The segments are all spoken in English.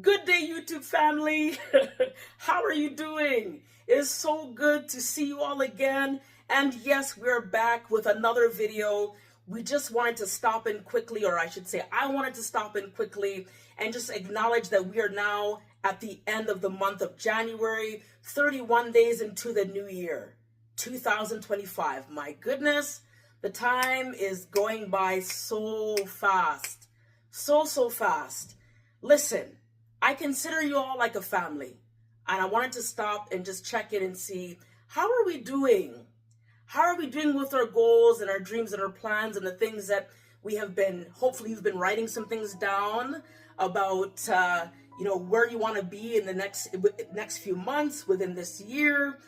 Good day, YouTube family. How are you doing? It is so good to see you all again. And yes, we're back with another video. We just wanted to stop in quickly, or I should say, I wanted to stop in quickly and just acknowledge that we are now at the end of the month of January, 31 days into the new year, 2025. My goodness, the time is going by so fast. So fast. Listen, I consider you all like a family, and I wanted to stop and just check in and see, how are we doing? How are we doing with our goals and our dreams and our plans and the things that we have been, hopefully you've been writing some things down about, where you want to be in the next few months, within this year.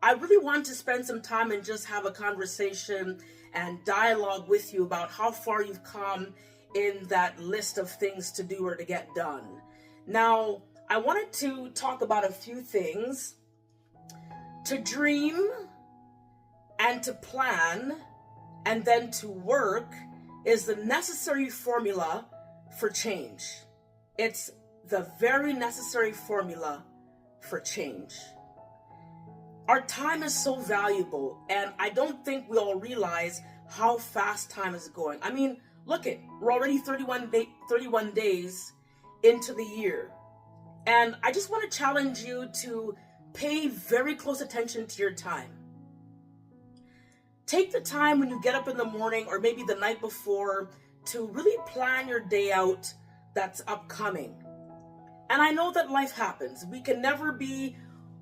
I really want to spend some time and just have a conversation and dialogue with you about how far you've come in that list of things to do or to get done. Now, I wanted to talk about a few things. To dream and to plan and then to work is the necessary formula for change. It's the very necessary formula for change. Our time is so valuable, and I don't think we all realize how fast time is going. I mean, look it, we're already 31 days into the year. And I just want to challenge you to pay very close attention to your time. Take the time when you get up in the morning or maybe the night before to really plan your day out that's upcoming. And I know that life happens. We can never be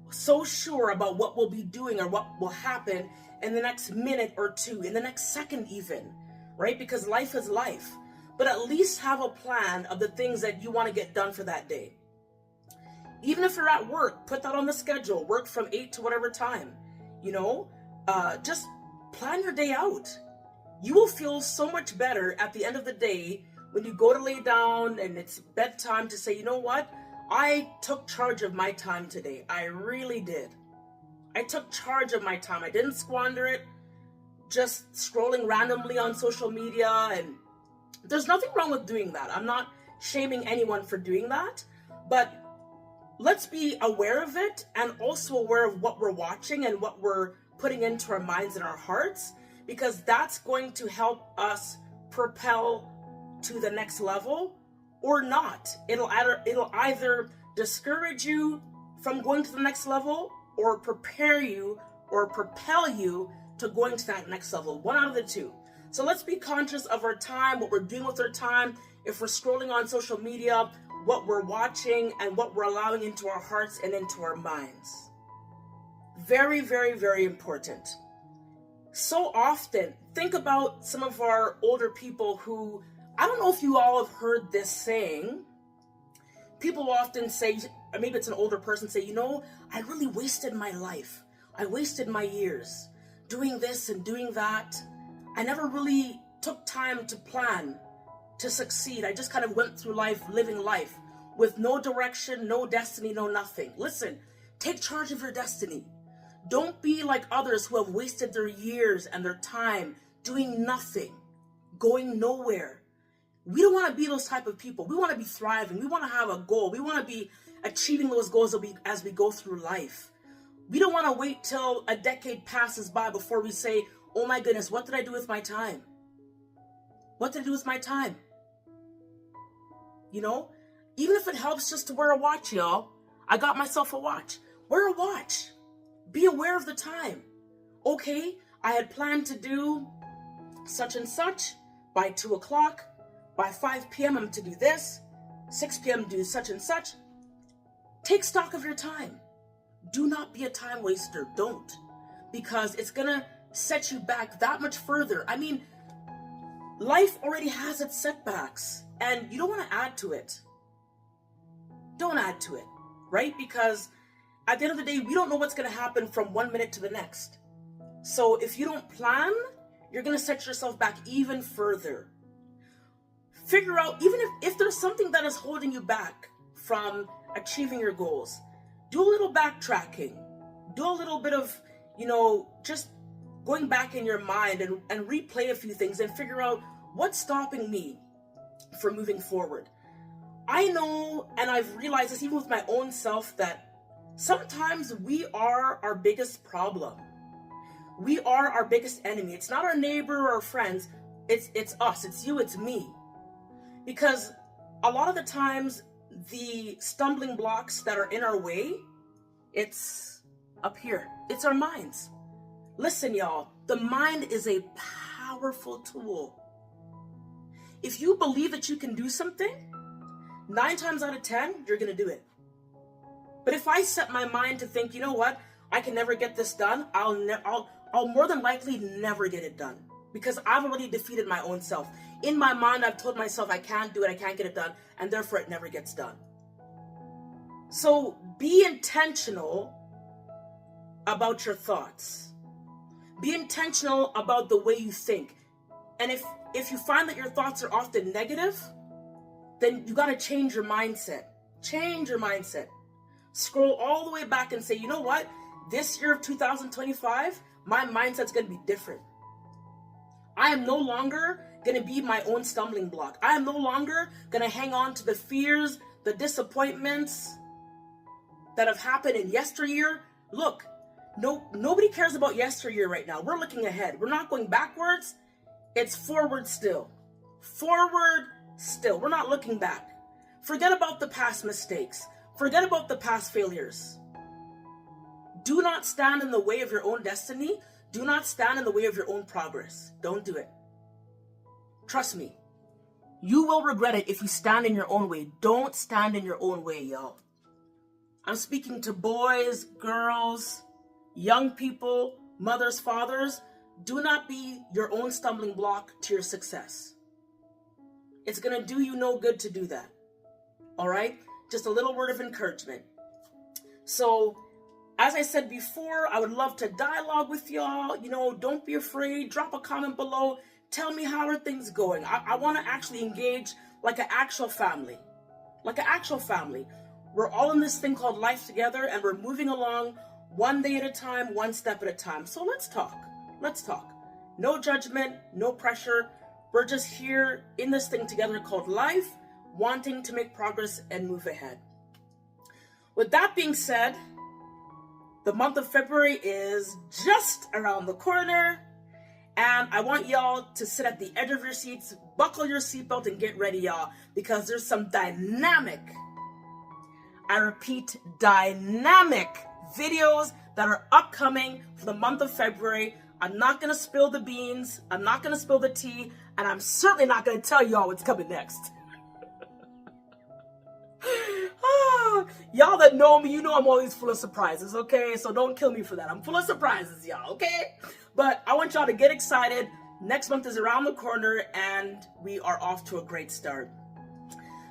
so sure about what we'll be doing or what will happen in the next minute or two, in the next second even, right? Because life is life. But at least have a plan of the things that you want to get done for that day. Even if you're at work, put that on the schedule. Work from 8 to whatever time. Just plan your day out. You will feel so much better at the end of the day when you go to lay down and it's bedtime to say, you know what? I took charge of my time today. I really did. I took charge of my time. I didn't squander it just scrolling randomly on social media, and there's nothing wrong with doing that. I'm not shaming anyone for doing that, but let's be aware of it and also aware of what we're watching and what we're putting into our minds and our hearts, because that's going to help us propel to the next level or not. It'll either discourage you from going to the next level or prepare you or propel you to going to that next level. One out of the two. So let's be conscious of our time, what we're doing with our time. If we're scrolling on social media, what we're watching and what we're allowing into our hearts and into our minds. Very, very, very important. So often, think about some of our older people who, I don't know if you all have heard this saying. People often say, or maybe it's an older person, say, I really wasted my life. I wasted my years doing this and doing that. I never really took time to plan, to succeed. I just kind of went through life, living life with no direction, no destiny, no nothing. Listen, take charge of your destiny. Don't be like others who have wasted their years and their time doing nothing, going nowhere. We don't want to be those type of people. We want to be thriving. We want to have a goal. We want to be achieving those goals as we go through life. We don't want to wait till a decade passes by before we say, oh my goodness, what did I do with my time? What did I do with my time? Even if it helps just to wear a watch, y'all. I got myself a watch. Wear a watch. Be aware of the time. Okay, I had planned to do such and such by 2 o'clock. By 5 p.m. I'm to do this. 6 p.m. do such and such. Take stock of your time. Do not be a time waster. Don't. Because it's going to set you back that much further. I mean, life already has its setbacks, and you don't want to add to it. Don't add to it, right? Because at the end of the day, we don't know what's going to happen from 1 minute to the next. So if you don't plan, you're going to set yourself back even further. Figure out, even if there's something that is holding you back from achieving your goals, do a little backtracking. Do a little bit of, just going back in your mind and replay a few things and figure out what's stopping me from moving forward. I know, and I've realized this even with my own self, that sometimes we are our biggest problem. We are our biggest enemy. It's not our neighbor or our friends. It's us. It's you. It's me. Because a lot of the times, the stumbling blocks that are in our way, it's up here. It's our minds. Listen, y'all, the mind is a powerful tool. If you believe that you can do something, 9 times out of 10, you're going to do it. But if I set my mind to think, you know what, I can never get this done, I'll more than likely never get it done, because I've already defeated my own self. In my mind, I've told myself I can't do it, I can't get it done, and therefore it never gets done. So be intentional about your thoughts. Be intentional about the way you think. And if you find that your thoughts are often negative, then you got to change your mindset. Change your mindset. Scroll all the way back and say, you know what? This year of 2025, my mindset's going to be different. I am no longer going to be my own stumbling block. I am no longer going to hang on to the fears, the disappointments that have happened in yesteryear. Look, nobody cares about yesteryear right now. We're looking ahead. We're not going backwards. It's forward still. Forward still. We're not looking back. Forget about the past mistakes. Forget about the past failures. Do not stand in the way of your own destiny. Do not stand in the way of your own progress. Don't do it. Trust me. You will regret it if you stand in your own way. Don't stand in your own way, y'all. I'm speaking to boys, girls, young people, mothers, fathers. Do not be your own stumbling block to your success. It's going to do you no good to do that. All right? Just a little word of encouragement. So, as I said before, I would love to dialogue with y'all. You know, don't be afraid. Drop a comment below. Tell me how are things going. I want to actually engage like an actual family. Like an actual family. We're all in this thing called life together, and we're moving along one day at a time, one step at a time. So let's talk. Let's talk. No judgment, no pressure. We're just here in this thing together called life, wanting to make progress and move ahead. With that being said, the month of February is just around the corner, and I want y'all to sit at the edge of your seats, buckle your seatbelt, and get ready, y'all, because there's some dynamic, I repeat, dynamic videos that are upcoming for the month of February. I'm not going to spill the beans, I'm not going to spill the tea, and I'm certainly not going to tell y'all what's coming next. Y'all that know me, you know I'm always full of surprises, okay? So don't kill me for that. I'm full of surprises, y'all, okay? But I want y'all to get excited. Next month is around the corner, and we are off to a great start.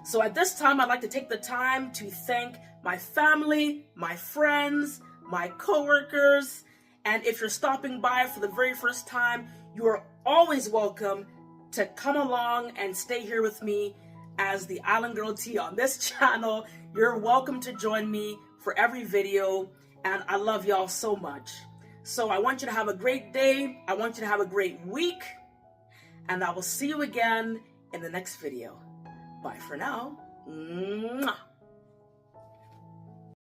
So at this time, I'd like to take the time to thank my family, my friends, my coworkers, and if you're stopping by for the very first time, you are always welcome to come along and stay here with me as the Island Girl T on this channel. You're welcome to join me for every video, and I love y'all so much. So I want you to have a great day. I want you to have a great week, and I will see you again in the next video. Bye for now. Mwah.